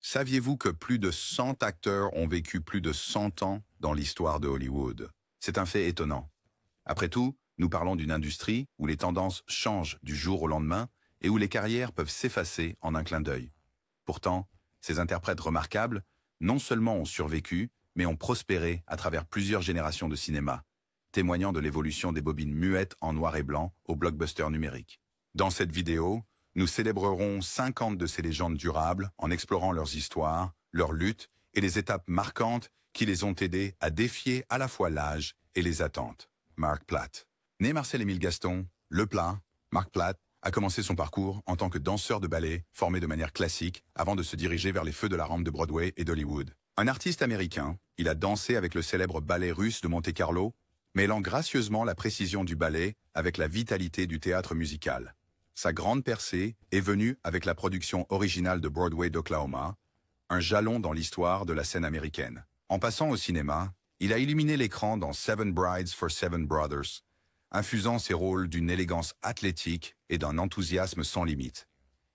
Saviez-vous que plus de 100 acteurs ont vécu plus de 100 ans dans l'histoire de Hollywood? C'est un fait étonnant. Après tout, nous parlons d'une industrie où les tendances changent du jour au lendemain et où les carrières peuvent s'effacer en un clin d'œil. Pourtant, ces interprètes remarquables, non seulement ont survécu, mais ont prospéré à travers plusieurs générations de cinéma, témoignant de l'évolution des bobines muettes en noir et blanc au blockbuster numérique. Dans cette vidéo, nous célébrerons 50 de ces légendes durables en explorant leurs histoires, leurs luttes et les étapes marquantes qui les ont aidés à défier à la fois l'âge et les attentes. Mark Platt. Né Marcel-Émile Gaston, Leplat, Mark Platt a commencé son parcours en tant que danseur de ballet formé de manière classique avant de se diriger vers les feux de la rampe de Broadway et d'Hollywood. Un artiste américain, il a dansé avec le célèbre ballet russe de Monte-Carlo, mêlant gracieusement la précision du ballet avec la vitalité du théâtre musical. Sa grande percée est venue avec la production originale de Broadway d'Oklahoma, un jalon dans l'histoire de la scène américaine. En passant au cinéma, il a illuminé l'écran dans Seven Brides for Seven Brothers, infusant ses rôles d'une élégance athlétique et d'un enthousiasme sans limite.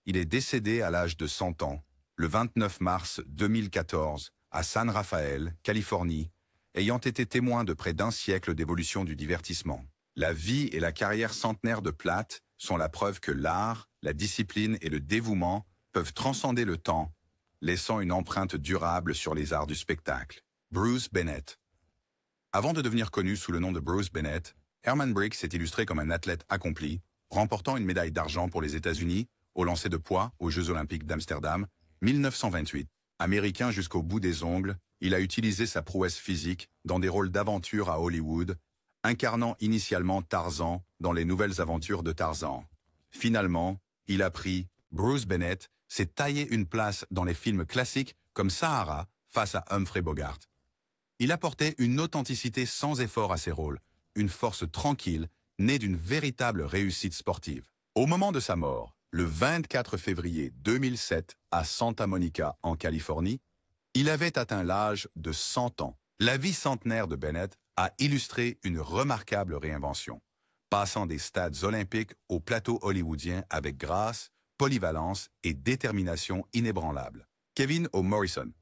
Il est décédé à l'âge de 100 ans, le 29 mars 2014, à San Rafael, Californie, ayant été témoin de près d'un siècle d'évolution du divertissement. La vie et la carrière centenaire de Platt sont la preuve que l'art, la discipline et le dévouement peuvent transcender le temps, laissant une empreinte durable sur les arts du spectacle. Bruce Bennett. Avant de devenir connu sous le nom de Bruce Bennett, Herman Briggs s'est illustré comme un athlète accompli, remportant une médaille d'argent pour les États-Unis au lancer de poids aux Jeux Olympiques d'Amsterdam, 1928. Américain jusqu'au bout des ongles, il a utilisé sa prouesse physique dans des rôles d'aventure à Hollywood, incarnant initialement Tarzan dans les nouvelles aventures de Tarzan. Finalement, Bruce Bennett s'est taillé une place dans les films classiques comme Sahara face à Humphrey Bogart. Il apportait une authenticité sans effort à ses rôles, une force tranquille, née d'une véritable réussite sportive. Au moment de sa mort, le 24 février 2007 à Santa Monica, en Californie, il avait atteint l'âge de 100 ans. La vie centenaire de Bennett a illustré une remarquable réinvention, passant des stades olympiques au plateau hollywoodien avec grâce, polyvalence et détermination inébranlables. Kevin O. Morrison.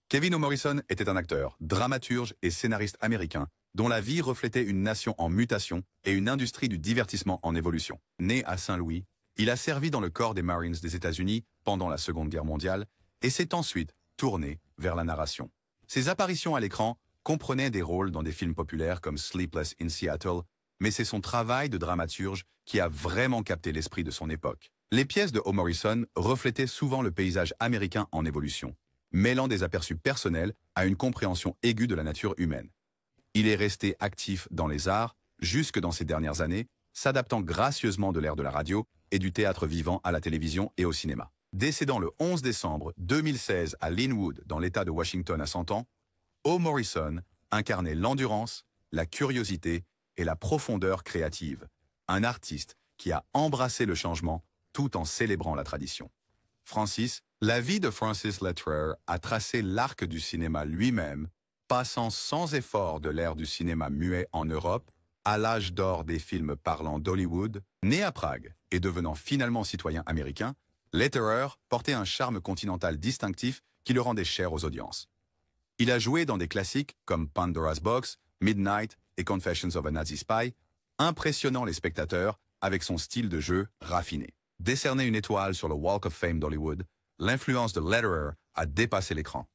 Kevin O. Morrison était un acteur, dramaturge et scénariste américain dont la vie reflétait une nation en mutation et une industrie du divertissement en évolution. Né à Saint-Louis, il a servi dans le corps des Marines des États-Unis pendant la Seconde Guerre mondiale et s'est ensuite tourné vers la narration. Ses apparitions à l'écran comprenaient des rôles dans des films populaires comme Sleepless in Seattle, mais c'est son travail de dramaturge qui a vraiment capté l'esprit de son époque. Les pièces de O. Morrison reflétaient souvent le paysage américain en évolution, mêlant des aperçus personnels à une compréhension aiguë de la nature humaine. Il est resté actif dans les arts, jusque dans ces dernières années, s'adaptant gracieusement de l'ère de la radio et du théâtre vivant à la télévision et au cinéma. Décédant le 11 décembre 2016 à Linwood, dans l'État de Washington à 100 ans, O. Morrison incarnait l'endurance, la curiosité et la profondeur créative. Un artiste qui a embrassé le changement tout en célébrant la tradition. La vie de Francis Lederer a tracé l'arc du cinéma lui-même, passant sans effort de l'ère du cinéma muet en Europe à l'âge d'or des films parlants d'Hollywood. Né à Prague et devenant finalement citoyen américain, Lederer portait un charme continental distinctif qui le rendait cher aux audiences. Il a joué dans des classiques comme Pandora's Box, Midnight et Confessions of a Nazi Spy, impressionnant les spectateurs avec son style de jeu raffiné. Décerné une étoile sur le Walk of Fame d'Hollywood, l'influence de Lederer a dépassé l'écran.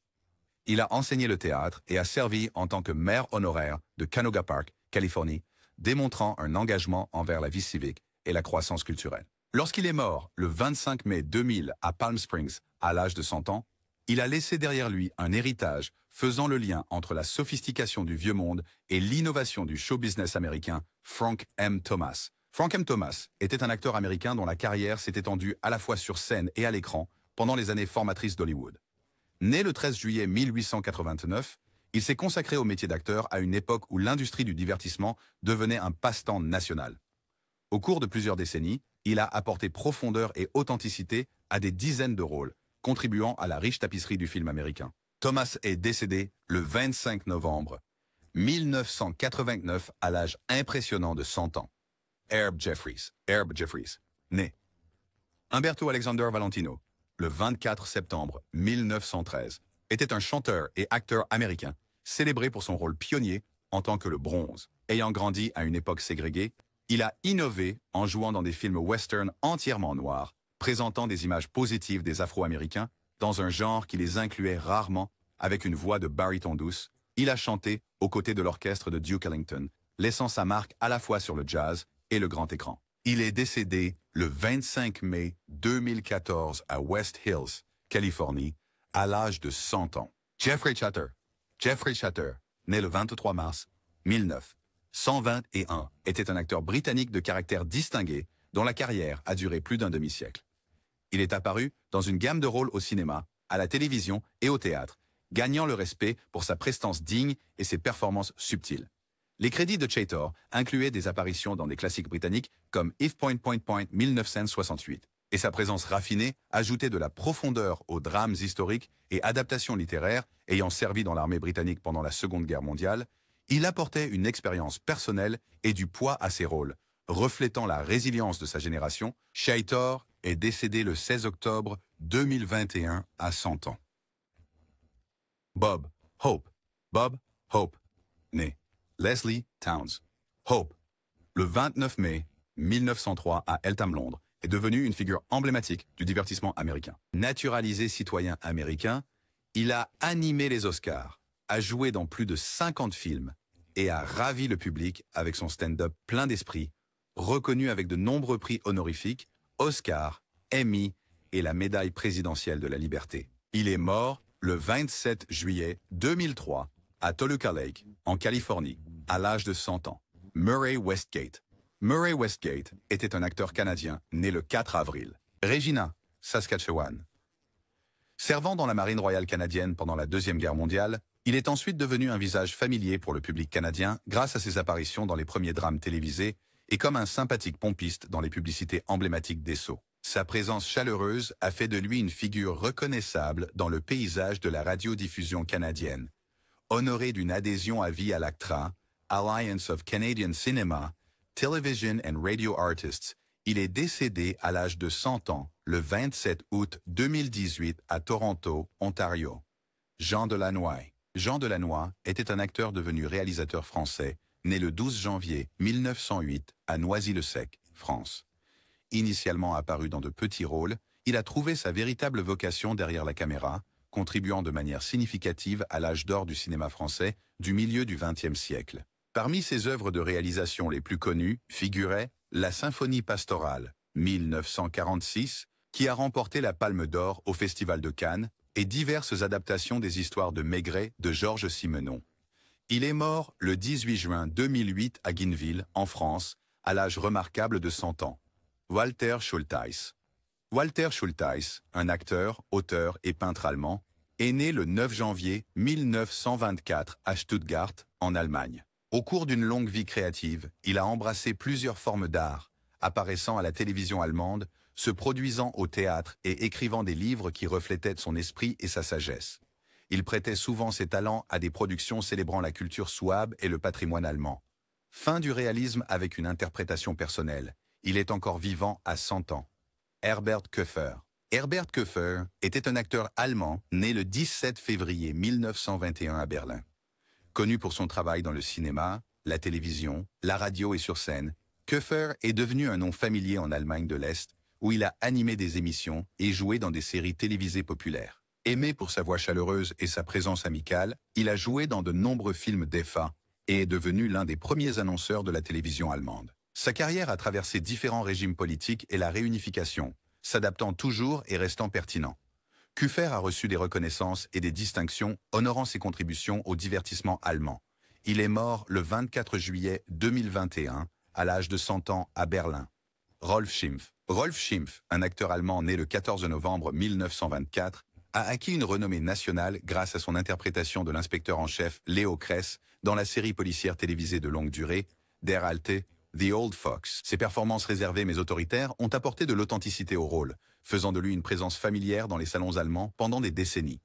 Il a enseigné le théâtre et a servi en tant que maire honoraire de Canoga Park, Californie, démontrant un engagement envers la vie civique et la croissance culturelle. Lorsqu'il est mort le 25 mai 2000 à Palm Springs, à l'âge de 100 ans, il a laissé derrière lui un héritage faisant le lien entre la sophistication du vieux monde et l'innovation du show business américain, Frank M. Thomas. Frank M. Thomas était un acteur américain dont la carrière s'est étendue à la fois sur scène et à l'écran pendant les années formatrices d'Hollywood. Né le 13 juillet 1889, il s'est consacré au métier d'acteur à une époque où l'industrie du divertissement devenait un passe-temps national. Au cours de plusieurs décennies, il a apporté profondeur et authenticité à des dizaines de rôles, contribuant à la riche tapisserie du film américain. Thomas est décédé le 25 novembre 1989 à l'âge impressionnant de 100 ans. Herb Jeffries. Né. Umberto Alexander Valentino. le 24 septembre 1913, était un chanteur et acteur américain, célébré pour son rôle pionnier en tant que le Bronze. Ayant grandi à une époque ségrégée, il a innové en jouant dans des films western entièrement noirs, présentant des images positives des Afro-Américains dans un genre qui les incluait rarement avec une voix de baryton douce. Il a chanté aux côtés de l'orchestre de Duke Ellington, laissant sa marque à la fois sur le jazz et le grand écran. Il est décédé le 25 mai 2014 à West Hills, Californie, à l'âge de 100 ans. Jeffrey Chater, né le 23 mars 1921, était un acteur britannique de caractère distingué dont la carrière a duré plus d'un demi-siècle. Il est apparu dans une gamme de rôles au cinéma, à la télévision et au théâtre, gagnant le respect pour sa prestance digne et ses performances subtiles. Les crédits de Chater incluaient des apparitions dans des classiques britanniques comme If... 1968, et sa présence raffinée ajoutait de la profondeur aux drames historiques et adaptations littéraires ayant servi dans l'armée britannique pendant la Seconde Guerre mondiale. Il apportait une expérience personnelle et du poids à ses rôles, reflétant la résilience de sa génération. Chater est décédé le 16 octobre 2021 à 100 ans. Bob Hope, né Leslie Towns. Hope, le 29 mai 1903 à Eltham, Londres, est devenu une figure emblématique du divertissement américain. Naturalisé citoyen américain, il a animé les Oscars, a joué dans plus de 50 films et a ravi le public avec son stand-up plein d'esprit, reconnu avec de nombreux prix honorifiques, Oscar, Emmy et la médaille présidentielle de la liberté. Il est mort le 27 juillet 2003 à Toluca Lake, en Californie, à l'âge de 100 ans. Murray Westgate. Murray Westgate était un acteur canadien né le 4 avril. Regina, Saskatchewan. Servant dans la Marine royale canadienne pendant la Deuxième Guerre mondiale, il est ensuite devenu un visage familier pour le public canadien grâce à ses apparitions dans les premiers drames télévisés et comme un sympathique pompiste dans les publicités emblématiques d'Esso. Sa présence chaleureuse a fait de lui une figure reconnaissable dans le paysage de la radiodiffusion canadienne. Honoré d'une adhésion à vie à l'ACTRA, Alliance of Canadian Cinema, Television and Radio Artists, il est décédé à l'âge de 100 ans le 27 août 2018 à Toronto, Ontario. Jean Delannoy. Jean Delannoy était un acteur devenu réalisateur français, né le 12 janvier 1908 à Noisy-le-Sec, France. Initialement apparu dans de petits rôles, il a trouvé sa véritable vocation derrière la caméra, contribuant de manière significative à l'âge d'or du cinéma français du milieu du XXe siècle. Parmi ses œuvres de réalisation les plus connues figurait La Symphonie pastorale, 1946, qui a remporté la Palme d'Or au Festival de Cannes, et diverses adaptations des histoires de Maigret de Georges Simenon. Il est mort le 18 juin 2008 à Guineville, en France, à l'âge remarquable de 100 ans. Walter Schultheis. Walter Schultheis, un acteur, auteur et peintre allemand, est né le 9 janvier 1924 à Stuttgart, en Allemagne. Au cours d'une longue vie créative, il a embrassé plusieurs formes d'art, apparaissant à la télévision allemande, se produisant au théâtre et écrivant des livres qui reflétaient son esprit et sa sagesse. Il prêtait souvent ses talents à des productions célébrant la culture souabe et le patrimoine allemand. Fin du réalisme avec une interprétation personnelle. Il est encore vivant à 100 ans. Herbert Köfer. Herbert Köfer était un acteur allemand né le 17 février 1921 à Berlin. Connu pour son travail dans le cinéma, la télévision, la radio et sur scène, Köfer est devenu un nom familier en Allemagne de l'Est, où il a animé des émissions et joué dans des séries télévisées populaires. Aimé pour sa voix chaleureuse et sa présence amicale, il a joué dans de nombreux films d'EFA et est devenu l'un des premiers annonceurs de la télévision allemande. Sa carrière a traversé différents régimes politiques et la réunification, s'adaptant toujours et restant pertinent. Köfer a reçu des reconnaissances et des distinctions honorant ses contributions au divertissement allemand. Il est mort le 24 juillet 2021, à l'âge de 100 ans à Berlin. Rolf Schimpf. Rolf Schimpf, un acteur allemand né le 14 novembre 1924, a acquis une renommée nationale grâce à son interprétation de l'inspecteur en chef Leo Kress dans la série policière télévisée de longue durée, Der Alte, The Old Fox. Ses performances réservées mais autoritaires ont apporté de l'authenticité au rôle, faisant de lui une présence familière dans les salons allemands pendant des décennies.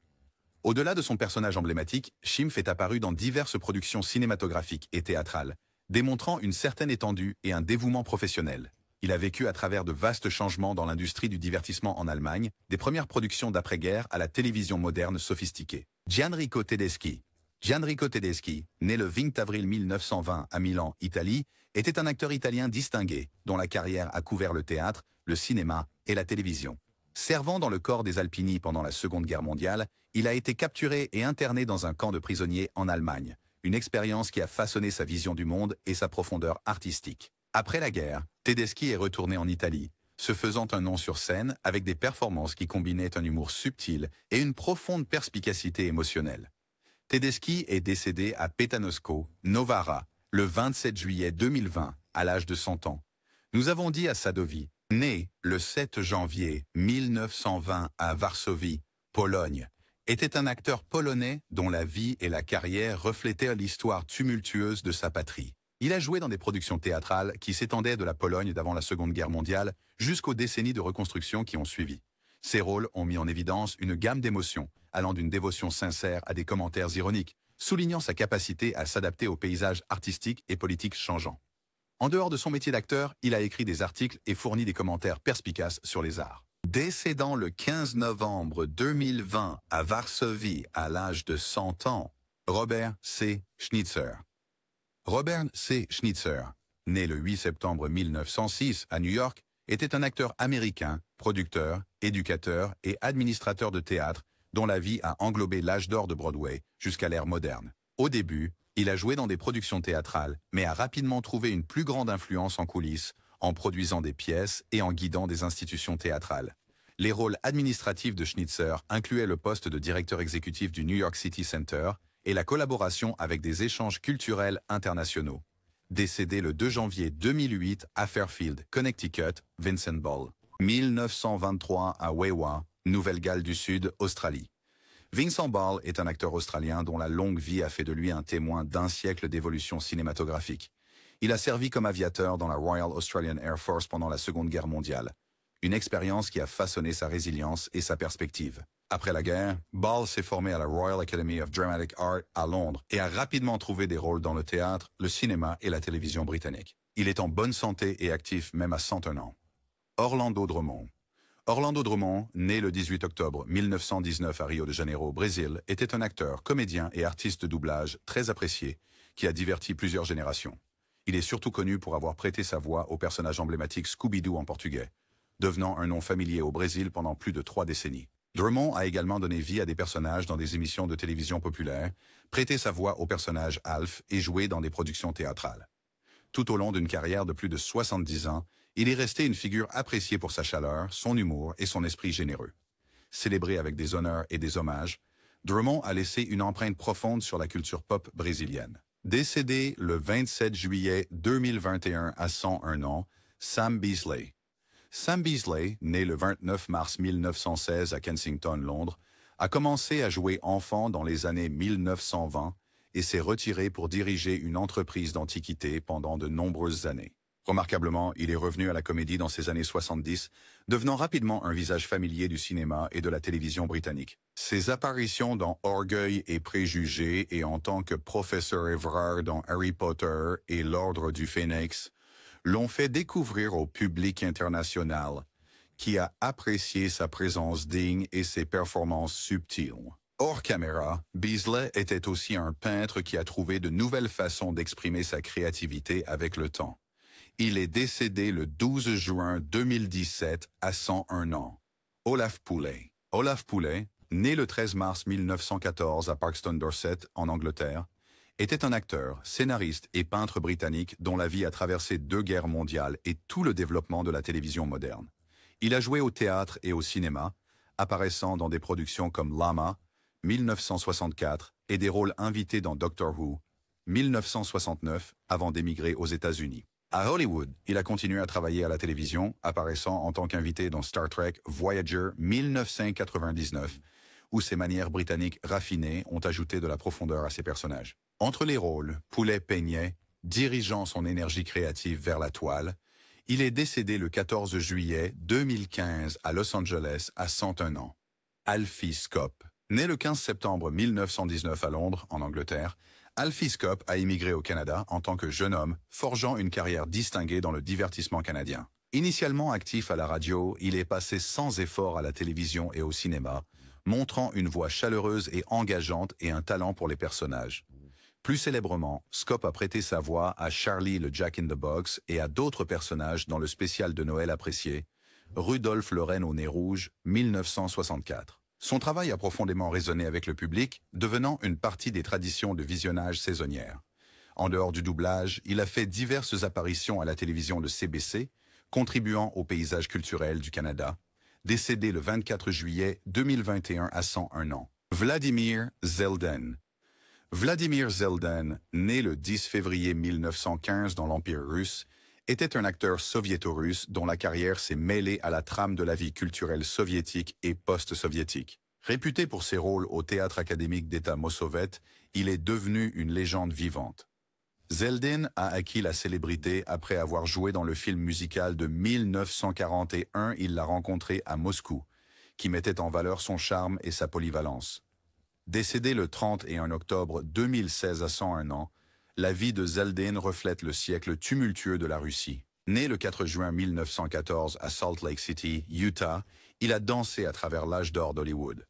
Au-delà de son personnage emblématique, Schimpf est apparu dans diverses productions cinématographiques et théâtrales, démontrant une certaine étendue et un dévouement professionnel. Il a vécu à travers de vastes changements dans l'industrie du divertissement en Allemagne, des premières productions d'après-guerre à la télévision moderne sophistiquée. Gianrico Tedeschi. Gianrico Tedeschi, né le 20 avril 1920 à Milan, Italie, était un acteur italien distingué, dont la carrière a couvert le théâtre, le cinéma et la télévision. Servant dans le corps des Alpini pendant la Seconde Guerre mondiale, il a été capturé et interné dans un camp de prisonniers en Allemagne, une expérience qui a façonné sa vision du monde et sa profondeur artistique. Après la guerre, Tedeschi est retourné en Italie, se faisant un nom sur scène avec des performances qui combinaient un humour subtil et une profonde perspicacité émotionnelle. Tedeschi est décédé à Petanosco, Novara, le 27 juillet 2020, à l'âge de 100 ans. Nous avons dit à Sadovi, né le 7 janvier 1920 à Varsovie, Pologne, était un acteur polonais dont la vie et la carrière reflétaient l'histoire tumultueuse de sa patrie. Il a joué dans des productions théâtrales qui s'étendaient de la Pologne d'avant la Seconde Guerre mondiale jusqu'aux décennies de reconstruction qui ont suivi. Ses rôles ont mis en évidence une gamme d'émotions, allant d'une dévotion sincère à des commentaires ironiques, soulignant sa capacité à s'adapter aux paysages artistiques et politiques changeants. En dehors de son métier d'acteur, il a écrit des articles et fourni des commentaires perspicaces sur les arts. Décédant le 15 novembre 2020 à Varsovie à l'âge de 100 ans, Robert C. Schnitzer. Robert C. Schnitzer, né le 8 septembre 1906 à New York, était un acteur américain, producteur, éducateur et administrateur de théâtre dont la vie a englobé l'âge d'or de Broadway jusqu'à l'ère moderne. Au début, il a joué dans des productions théâtrales, mais a rapidement trouvé une plus grande influence en coulisses, en produisant des pièces et en guidant des institutions théâtrales. Les rôles administratifs de Schnitzer incluaient le poste de directeur exécutif du New York City Center et la collaboration avec des échanges culturels internationaux. Décédé le 2 janvier 2008 à Fairfield, Connecticut, Vincent Ball. 1923 à Waiwa, Nouvelle-Galles du Sud, Australie. Vincent Ball est un acteur australien dont la longue vie a fait de lui un témoin d'un siècle d'évolution cinématographique. Il a servi comme aviateur dans la Royal Australian Air Force pendant la Seconde Guerre mondiale. Une expérience qui a façonné sa résilience et sa perspective. Après la guerre, Ball s'est formé à la Royal Academy of Dramatic Art à Londres et a rapidement trouvé des rôles dans le théâtre, le cinéma et la télévision britannique. Il est en bonne santé et actif même à 101 ans. Orlando Drummond. Orlando Drummond, né le 18 octobre 1919 à Rio de Janeiro, Brésil, était un acteur, comédien et artiste de doublage très apprécié qui a diverti plusieurs générations. Il est surtout connu pour avoir prêté sa voix au personnage emblématique Scooby-Doo en portugais, devenant un nom familier au Brésil pendant plus de 3 décennies. Drummond a également donné vie à des personnages dans des émissions de télévision populaires, prêté sa voix au personnage Alf et joué dans des productions théâtrales. Tout au long d'une carrière de plus de 70 ans, il est resté une figure appréciée pour sa chaleur, son humour et son esprit généreux. Célébré avec des honneurs et des hommages, Drummond a laissé une empreinte profonde sur la culture pop brésilienne. Décédé le 27 juillet 2021 à 101 ans, Sam Beasley. Sam Beasley, né le 29 mars 1916 à Kensington, Londres, a commencé à jouer enfant dans les années 1920 et s'est retiré pour diriger une entreprise d'antiquité pendant de nombreuses années. Remarquablement, il est revenu à la comédie dans ses années 70, devenant rapidement un visage familier du cinéma et de la télévision britannique. Ses apparitions dans Orgueil et Préjugés et en tant que professeur Évrard dans Harry Potter et l'Ordre du Phénix l'ont fait découvrir au public international, qui a apprécié sa présence digne et ses performances subtiles. Hors caméra, Beasley était aussi un peintre qui a trouvé de nouvelles façons d'exprimer sa créativité avec le temps. Il est décédé le 12 juin 2017 à 101 ans. Olaf Poulet. Olaf Poulet, né le 13 mars 1914 à Parkston, Dorset, en Angleterre, était un acteur, scénariste et peintre britannique dont la vie a traversé 2 guerres mondiales et tout le développement de la télévision moderne. Il a joué au théâtre et au cinéma, apparaissant dans des productions comme Lama, 1964, et des rôles invités dans Doctor Who, 1969, avant d'émigrer aux États-Unis. À Hollywood, il a continué à travailler à la télévision, apparaissant en tant qu'invité dans Star Trek Voyager 1999, où ses manières britanniques raffinées ont ajouté de la profondeur à ses personnages. Entre les rôles, Poulet peignait, dirigeant son énergie créative vers la toile. Il est décédé le 14 juillet 2015 à Los Angeles à 101 ans. Alfie Scopp. Né le 15 septembre 1919 à Londres, en Angleterre, Alfie Scopp a immigré au Canada en tant que jeune homme, forgeant une carrière distinguée dans le divertissement canadien. Initialement actif à la radio, il est passé sans effort à la télévision et au cinéma, montrant une voix chaleureuse et engageante et un talent pour les personnages. Plus célèbrement, Scott a prêté sa voix à Charlie le Jack in the Box et à d'autres personnages dans le spécial de Noël apprécié, Rudolph le Renne au nez rouge, 1964. Son travail a profondément résonné avec le public, devenant une partie des traditions de visionnage saisonnières. En dehors du doublage, il a fait diverses apparitions à la télévision de CBC, contribuant au paysage culturel du Canada, décédé le 24 juillet 2021 à 101 ans. Vladimir Zelden. Vladimir Zelden, né le 10 février 1915 dans l'Empire russe, était un acteur soviéto-russe dont la carrière s'est mêlée à la trame de la vie culturelle soviétique et post-soviétique. Réputé pour ses rôles au Théâtre académique d'État Mossovet, il est devenu une légende vivante. Zelden a acquis la célébrité après avoir joué dans le film musical de 1941 « Il l'a rencontré à Moscou », qui mettait en valeur son charme et sa polyvalence. Décédé le 31 octobre 2016 à 101 ans, la vie de Zelden reflète le siècle tumultueux de la Russie. Né le 4 juin 1914 à Salt Lake City, Utah, il a dansé à travers l'âge d'or d'Hollywood.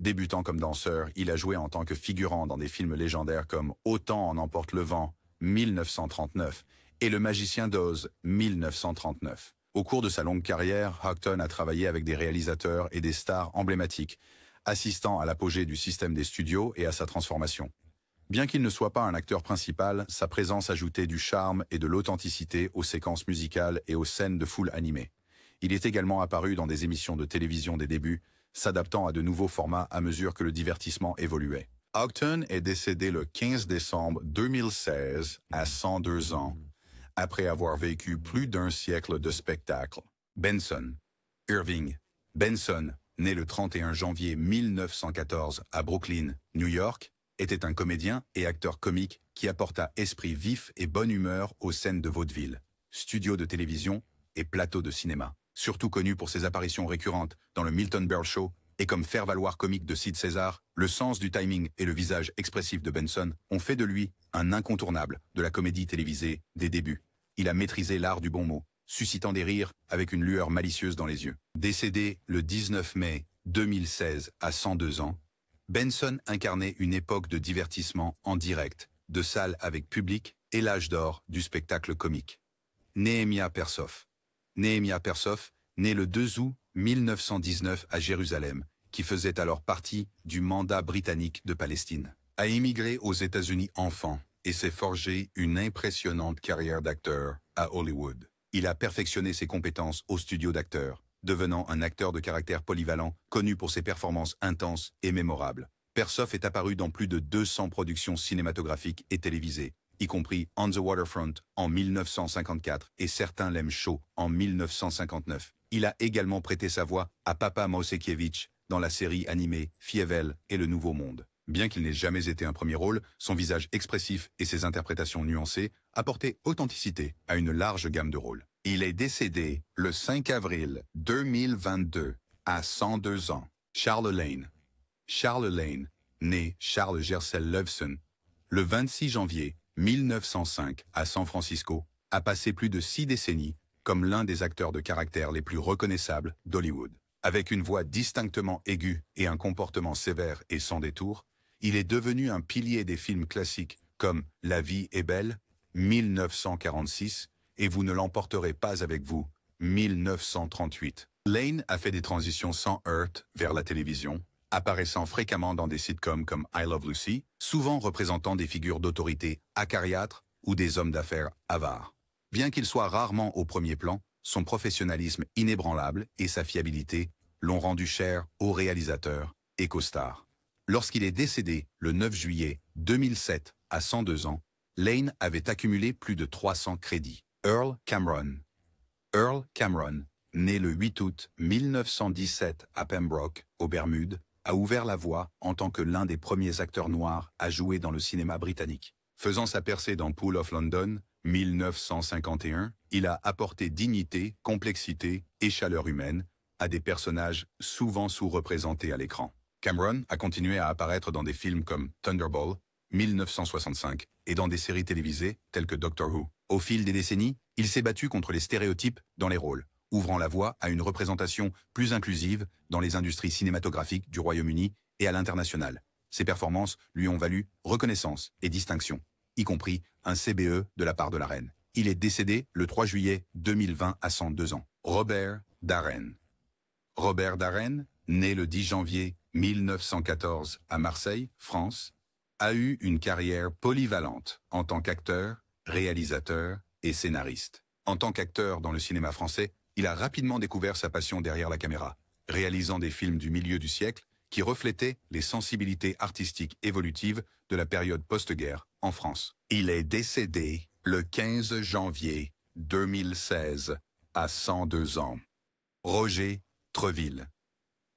Débutant comme danseur, il a joué en tant que figurant dans des films légendaires comme Autant en emporte le vent, 1939, et Le Magicien d'Oz, 1939. Au cours de sa longue carrière, Houghton a travaillé avec des réalisateurs et des stars emblématiques, assistant à l'apogée du système des studios et à sa transformation. Bien qu'il ne soit pas un acteur principal, sa présence ajoutait du charme et de l'authenticité aux séquences musicales et aux scènes de foule animées. Il est également apparu dans des émissions de télévision des débuts, s'adaptant à de nouveaux formats à mesure que le divertissement évoluait. Houghton est décédé le 15 décembre 2016 à 102 ans, après avoir vécu plus d'un siècle de spectacle. Benson. Irving Benson, né le 31 janvier 1914 à Brooklyn, New York, était un comédien et acteur comique qui apporta esprit vif et bonne humeur aux scènes de vaudeville, studios de télévision et plateaux de cinéma. Surtout connu pour ses apparitions récurrentes dans le Milton Berle Show et comme faire-valoir comique de Sid César, le sens du timing et le visage expressif de Benson ont fait de lui un incontournable de la comédie télévisée des débuts. Il a maîtrisé l'art du bon mot, suscitant des rires avec une lueur malicieuse dans les yeux. Décédé le 19 mai 2016 à 102 ans, Benson incarnait une époque de divertissement en direct, de salles avec public et l'âge d'or du spectacle comique. Nehemiah Persoff. Nehemiah Persoff, né le 2 août 1919 à Jérusalem, qui faisait alors partie du mandat britannique de Palestine, a immigré aux États-Unis enfant et s'est forgé une impressionnante carrière d'acteur à Hollywood. Il a perfectionné ses compétences au studio d'acteur, devenant un acteur de caractère polyvalent, connu pour ses performances intenses et mémorables. Persoff est apparu dans plus de 200 productions cinématographiques et télévisées, y compris On the Waterfront en 1954 et Certains l'aiment chaud en 1959. Il a également prêté sa voix à Papa Mosekiewicz dans la série animée Fievel et le Nouveau Monde. Bien qu'il n'ait jamais été un premier rôle, son visage expressif et ses interprétations nuancées apportaient authenticité à une large gamme de rôles. Il est décédé le 5 avril 2022 à 102 ans. Charles Lane. Charles Lane, né Charles Gersel Levson, le 26 janvier 1905 à San Francisco, a passé plus de 6 décennies comme l'un des acteurs de caractère les plus reconnaissables d'Hollywood. Avec une voix distinctement aiguë et un comportement sévère et sans détour, il est devenu un pilier des films classiques comme La vie est belle, 1946, et Vous ne l'emporterez pas avec vous, 1938. Lane a fait des transitions sans heurts vers la télévision, apparaissant fréquemment dans des sitcoms comme I Love Lucy, souvent représentant des figures d'autorité acariâtres ou des hommes d'affaires avares. Bien qu'il soit rarement au premier plan, son professionnalisme inébranlable et sa fiabilité l'ont rendu cher aux réalisateurs et co-stars. Lorsqu'il est décédé le 9 juillet 2007 à 102 ans, Lane avait accumulé plus de 300 crédits. Earl Cameron. Earl Cameron, né le 8 août 1917 à Pembroke, aux Bermudes, a ouvert la voie en tant que l'un des premiers acteurs noirs à jouer dans le cinéma britannique. Faisant sa percée dans Pool of London, 1951, il a apporté dignité, complexité et chaleur humaine à des personnages souvent sous-représentés à l'écran. Cameron a continué à apparaître dans des films comme Thunderball, 1965, et dans des séries télévisées telles que Doctor Who. Au fil des décennies, il s'est battu contre les stéréotypes dans les rôles, ouvrant la voie à une représentation plus inclusive dans les industries cinématographiques du Royaume-Uni et à l'international. Ses performances lui ont valu reconnaissance et distinction, y compris un CBE de la part de la reine. Il est décédé le 3 juillet 2020 à 102 ans. Robert Daren. Robert Daren, né le 10 janvier 1914 à Marseille, France, a eu une carrière polyvalente en tant qu'acteur, réalisateur et scénariste. En tant qu'acteur dans le cinéma français, il a rapidement découvert sa passion derrière la caméra, réalisant des films du milieu du siècle qui reflétaient les sensibilités artistiques évolutives de la période post-guerre en France. Il est décédé le 15 janvier 2016 à 102 ans. Roger Treville.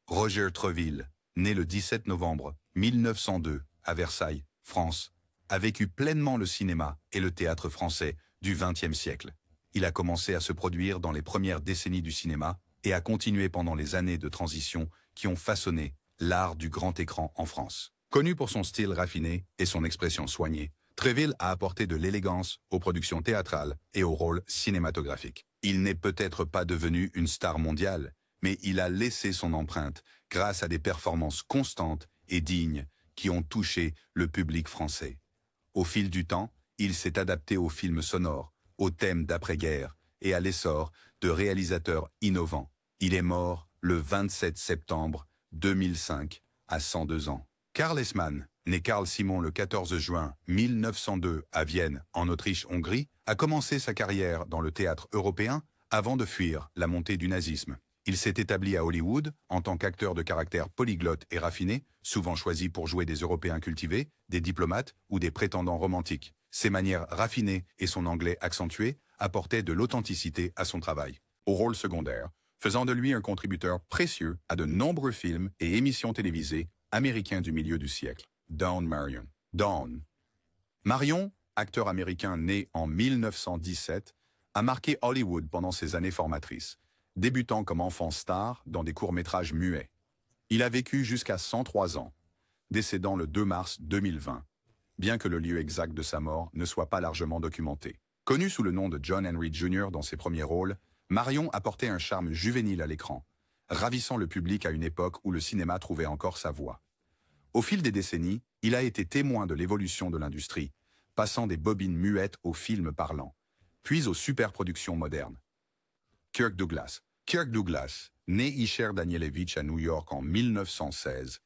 Roger Treville, né le 17 novembre 1902 à Versailles, France, a vécu pleinement le cinéma et le théâtre français du XXe siècle. Il a commencé à se produire dans les premières décennies du cinéma et a continué pendant les années de transition qui ont façonné l'art du grand écran en France. Connu pour son style raffiné et son expression soignée, Treville a apporté de l'élégance aux productions théâtrales et aux rôles cinématographiques. Il n'est peut-être pas devenu une star mondiale, mais il a laissé son empreinte grâce à des performances constantes et dignes qui ont touché le public français. Au fil du temps, il s'est adapté aux films sonores, aux thèmes d'après-guerre et à l'essor de réalisateurs innovants. Il est mort le 27 septembre 2005 à 102 ans. Karl Essmann, né Karl Simon le 14 juin 1902 à Vienne, en Autriche-Hongrie, a commencé sa carrière dans le théâtre européen avant de fuir la montée du nazisme. Il s'est établi à Hollywood en tant qu'acteur de caractère polyglotte et raffiné, souvent choisi pour jouer des Européens cultivés, des diplomates ou des prétendants romantiques. Ses manières raffinées et son anglais accentué apportaient de l'authenticité à son travail. Au rôle secondaire, faisant de lui un contributeur précieux à de nombreux films et émissions télévisées américains du milieu du siècle. Dawn Marion. Dawn. Marion, acteur américain né en 1917, a marqué Hollywood pendant ses années formatrices, débutant comme enfant star dans des courts-métrages muets. Il a vécu jusqu'à 103 ans, décédant le 2 mars 2020, bien que le lieu exact de sa mort ne soit pas largement documenté. Connu sous le nom de John Henry Jr. dans ses premiers rôles, Marion apportait un charme juvénile à l'écran, ravissant le public à une époque où le cinéma trouvait encore sa voie. Au fil des décennies, il a été témoin de l'évolution de l'industrie, passant des bobines muettes aux films parlants, puis aux superproductions modernes. Kirk Douglas. Kirk Douglas, né Isher Danielewicz à New York en 1916,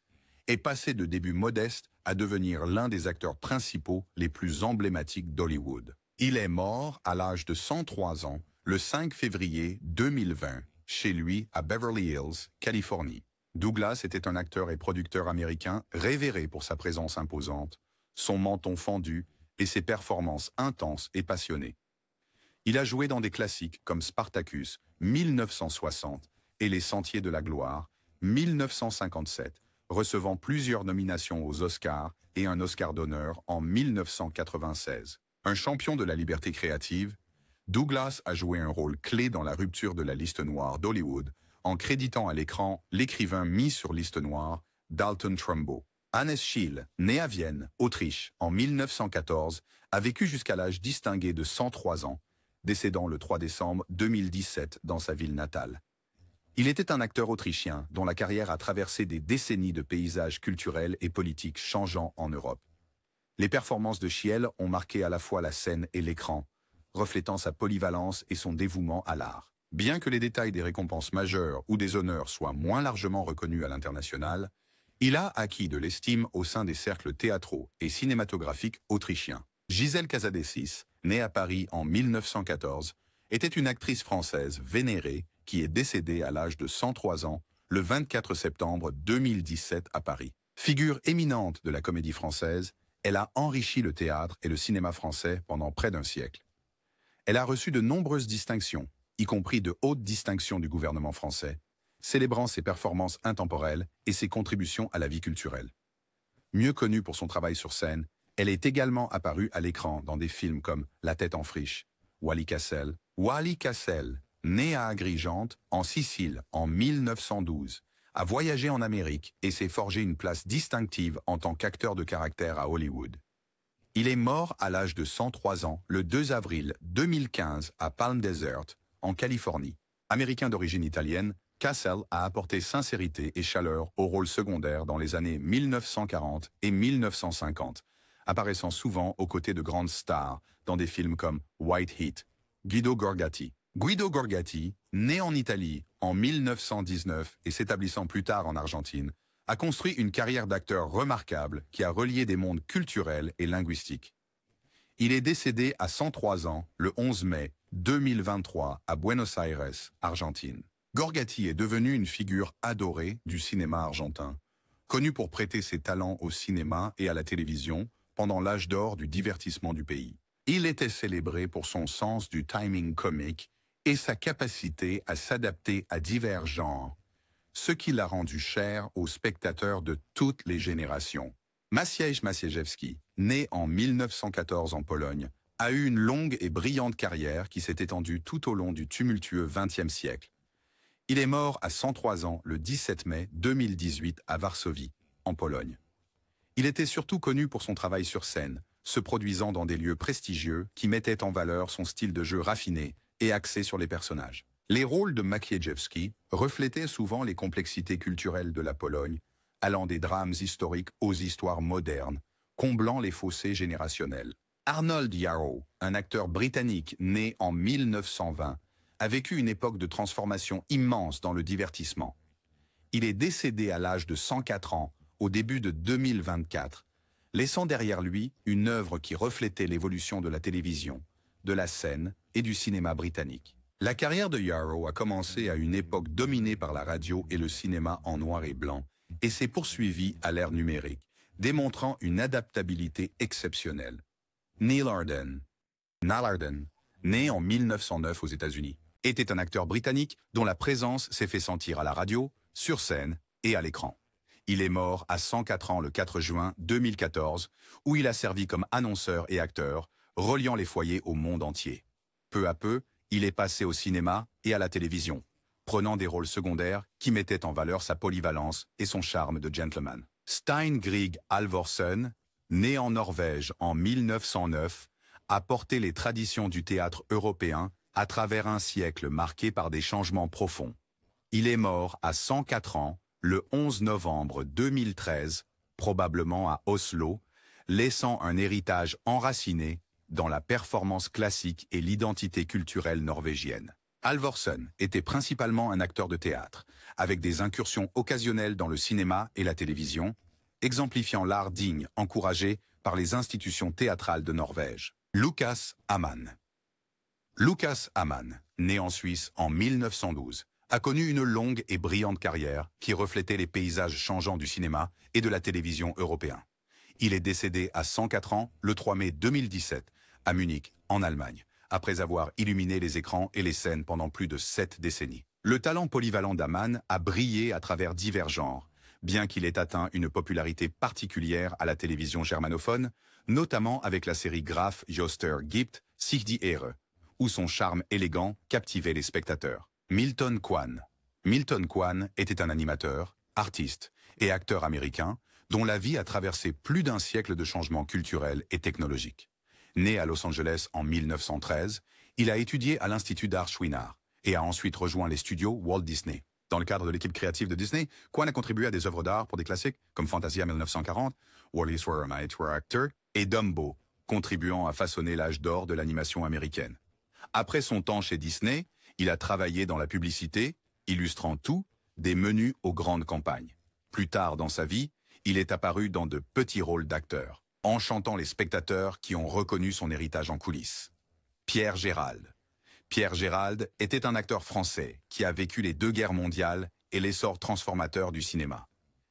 est passé de débuts modestes à devenir l'un des acteurs principaux les plus emblématiques d'Hollywood. Il est mort à l'âge de 103 ans le 5 février 2020, chez lui à Beverly Hills, Californie. Douglas était un acteur et producteur américain révéré pour sa présence imposante, son menton fendu et ses performances intenses et passionnées. Il a joué dans des classiques comme Spartacus, 1960, et Les Sentiers de la Gloire, 1957, recevant plusieurs nominations aux Oscars et un Oscar d'honneur en 1996. Un champion de la liberté créative, Douglas a joué un rôle clé dans la rupture de la liste noire d'Hollywood en créditant à l'écran l'écrivain mis sur liste noire, Dalton Trumbo. Hannes Schiele, né à Vienne, Autriche, en 1914, a vécu jusqu'à l'âge distingué de 103 ans, décédant le 3 décembre 2017 dans sa ville natale. Il était un acteur autrichien dont la carrière a traversé des décennies de paysages culturels et politiques changeants en Europe. Les performances de Schiele ont marqué à la fois la scène et l'écran, reflétant sa polyvalence et son dévouement à l'art. Bien que les détails des récompenses majeures ou des honneurs soient moins largement reconnus à l'international, il a acquis de l'estime au sein des cercles théâtraux et cinématographiques autrichiens. Gisèle Casadécis, née à Paris en 1914, était une actrice française vénérée qui est décédée à l'âge de 103 ans le 24 septembre 2017 à Paris. Figure éminente de la comédie française, elle a enrichi le théâtre et le cinéma français pendant près d'un siècle. Elle a reçu de nombreuses distinctions, y compris de hautes distinctions du gouvernement français, célébrant ses performances intemporelles et ses contributions à la vie culturelle. Mieux connue pour son travail sur scène, elle est également apparue à l'écran dans des films comme La tête en friche, Wally Cassel. Wally Cassel, né à Agrigente, en Sicile, en 1912, a voyagé en Amérique et s'est forgé une place distinctive en tant qu'acteur de caractère à Hollywood. Il est mort à l'âge de 103 ans le 2 avril 2015 à Palm Desert, en Californie. Américain d'origine italienne, Cassell a apporté sincérité et chaleur au rôle secondaire dans les années 1940 et 1950, apparaissant souvent aux côtés de grandes stars dans des films comme White Heat. Guido Gorgati. Guido Gorgati, né en Italie en 1919 et s'établissant plus tard en Argentine, a construit une carrière d'acteur remarquable qui a relié des mondes culturels et linguistiques. Il est décédé à 103 ans le 11 mai 2023 à Buenos Aires, Argentine. Gorgati est devenu une figure adorée du cinéma argentin, connu pour prêter ses talents au cinéma et à la télévision pendant l'âge d'or du divertissement du pays. Il était célébré pour son sens du timing comique et sa capacité à s'adapter à divers genres, ce qui l'a rendu cher aux spectateurs de toutes les générations. Maciej Maciejewski, né en 1914 en Pologne, a eu une longue et brillante carrière qui s'est étendue tout au long du tumultueux XXe siècle. Il est mort à 103 ans le 17 mai 2018 à Varsovie, en Pologne. Il était surtout connu pour son travail sur scène, se produisant dans des lieux prestigieux qui mettaient en valeur son style de jeu raffiné et axé sur les personnages. Les rôles de Maciejewski reflétaient souvent les complexités culturelles de la Pologne, allant des drames historiques aux histoires modernes, comblant les fossés générationnels. Arnold Yarrow, un acteur britannique né en 1920, a vécu une époque de transformation immense dans le divertissement. Il est décédé à l'âge de 104 ans, au début de 2024, laissant derrière lui une œuvre qui reflétait l'évolution de la télévision, de la scène et du cinéma britannique. La carrière de Yarrow a commencé à une époque dominée par la radio et le cinéma en noir et blanc, et s'est poursuivie à l'ère numérique, démontrant une adaptabilité exceptionnelle. Neil Arden, né en 1909 aux États-Unis, était un acteur britannique dont la présence s'est fait sentir à la radio, sur scène et à l'écran. Il est mort à 104 ans le 4 juin 2014, où il a servi comme annonceur et acteur, reliant les foyers au monde entier. Peu à peu, il est passé au cinéma et à la télévision, prenant des rôles secondaires qui mettaient en valeur sa polyvalence et son charme de gentleman. Stein Grieg Halvorsen, né en Norvège en 1909, a porté les traditions du théâtre européen à travers un siècle marqué par des changements profonds. Il est mort à 104 ans le 11 novembre 2013, probablement à Oslo, laissant un héritage enraciné dans la performance classique et l'identité culturelle norvégienne. Halvorsen était principalement un acteur de théâtre, avec des incursions occasionnelles dans le cinéma et la télévision, exemplifiant l'art digne encouragé par les institutions théâtrales de Norvège. Lucas Hamann. Lucas Hamann, né en Suisse en 1912, a connu une longue et brillante carrière qui reflétait les paysages changeants du cinéma et de la télévision européen. Il est décédé à 104 ans le 3 mai 2017 à Munich, en Allemagne, après avoir illuminé les écrans et les scènes pendant plus de 7 décennies. Le talent polyvalent d'Hamann a brillé à travers divers genres, bien qu'il ait atteint une popularité particulière à la télévision germanophone, notamment avec la série Graf Joster gibt sich die Ehre, où son charme élégant captivait les spectateurs. Milton Kwan. Milton Kwan était un animateur, artiste et acteur américain dont la vie a traversé plus d'un siècle de changements culturels et technologiques. Né à Los Angeles en 1913, il a étudié à l'Institut d'art Chouinard et a ensuite rejoint les studios Walt Disney. Dans le cadre de l'équipe créative de Disney, Kwan a contribué à des œuvres d'art pour des classiques comme Fantasia 1940, Wally Swore My Tour Actor et Dumbo, contribuant à façonner l'âge d'or de l'animation américaine. Après son temps chez Disney, il a travaillé dans la publicité, illustrant tout, des menus aux grandes campagnes. Plus tard dans sa vie, il est apparu dans de petits rôles d'acteur, enchantant les spectateurs qui ont reconnu son héritage en coulisses. Pierre Gérald. Pierre Gérald était un acteur français qui a vécu les 2 guerres mondiales et l'essor transformateur du cinéma.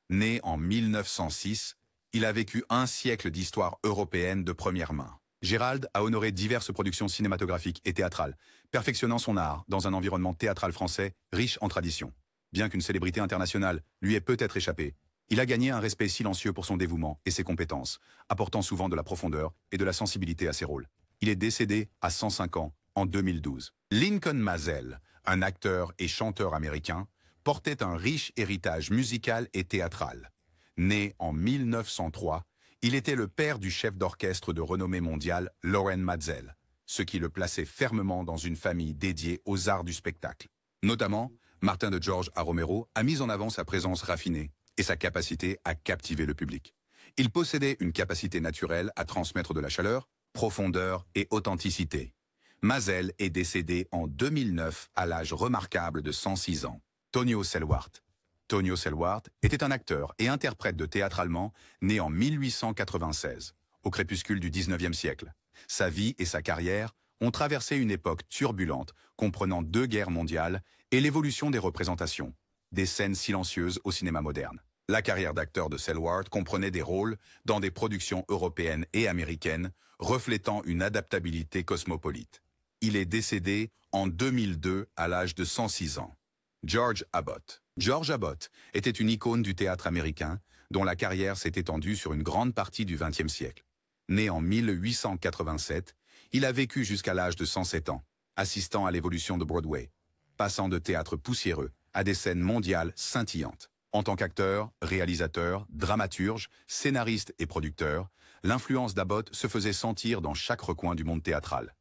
Né en 1906, il a vécu un siècle d'histoire européenne de première main. Gérald a honoré diverses productions cinématographiques et théâtrales, perfectionnant son art dans un environnement théâtral français riche en traditions. Bien qu'une célébrité internationale lui ait peut-être échappé, il a gagné un respect silencieux pour son dévouement et ses compétences, apportant souvent de la profondeur et de la sensibilité à ses rôles. Il est décédé à 105 ans en 2012. Lincoln Maazel, un acteur et chanteur américain, portait un riche héritage musical et théâtral. Né en 1903, Il était le père du chef d'orchestre de renommée mondiale, Loren Maazel, ce qui le plaçait fermement dans une famille dédiée aux arts du spectacle. Notamment, Martin de George à Romero a mis en avant sa présence raffinée et sa capacité à captiver le public. Il possédait une capacité naturelle à transmettre de la chaleur, profondeur et authenticité. Maazel est décédé en 2009 à l'âge remarquable de 106 ans. Tonio Selwart. Tonio Selwart était un acteur et interprète de théâtre allemand né en 1896, au crépuscule du 19e siècle. Sa vie et sa carrière ont traversé une époque turbulente, comprenant 2 guerres mondiales et l'évolution des représentations, des scènes silencieuses au cinéma moderne. La carrière d'acteur de Selwart comprenait des rôles dans des productions européennes et américaines, reflétant une adaptabilité cosmopolite. Il est décédé en 2002 à l'âge de 106 ans. George Abbott. George Abbott était une icône du théâtre américain, dont la carrière s'est étendue sur une grande partie du XXe siècle. Né en 1887, il a vécu jusqu'à l'âge de 107 ans, assistant à l'évolution de Broadway, passant de théâtre poussiéreux à des scènes mondiales scintillantes. En tant qu'acteur, réalisateur, dramaturge, scénariste et producteur, l'influence d'Abbott se faisait sentir dans chaque recoin du monde théâtral.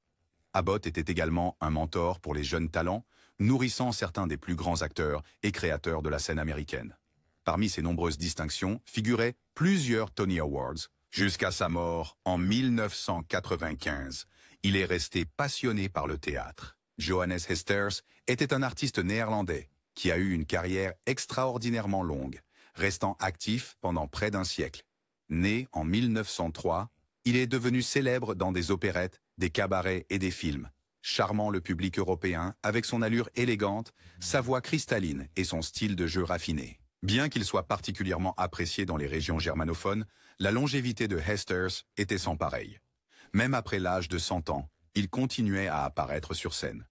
Abbott était également un mentor pour les jeunes talents, nourrissant certains des plus grands acteurs et créateurs de la scène américaine. Parmi ses nombreuses distinctions figuraient plusieurs Tony Awards. Jusqu'à sa mort en 1995, il est resté passionné par le théâtre. Johannes Hesters était un artiste néerlandais qui a eu une carrière extraordinairement longue, restant actif pendant près d'un siècle. Né en 1903, il est devenu célèbre dans des opérettes, des cabarets et des films, charmant le public européen avec son allure élégante, sa voix cristalline et son style de jeu raffiné. Bien qu'il soit particulièrement apprécié dans les régions germanophones, la longévité de Hesters était sans pareil. Même après l'âge de 100 ans, il continuait à apparaître sur scène.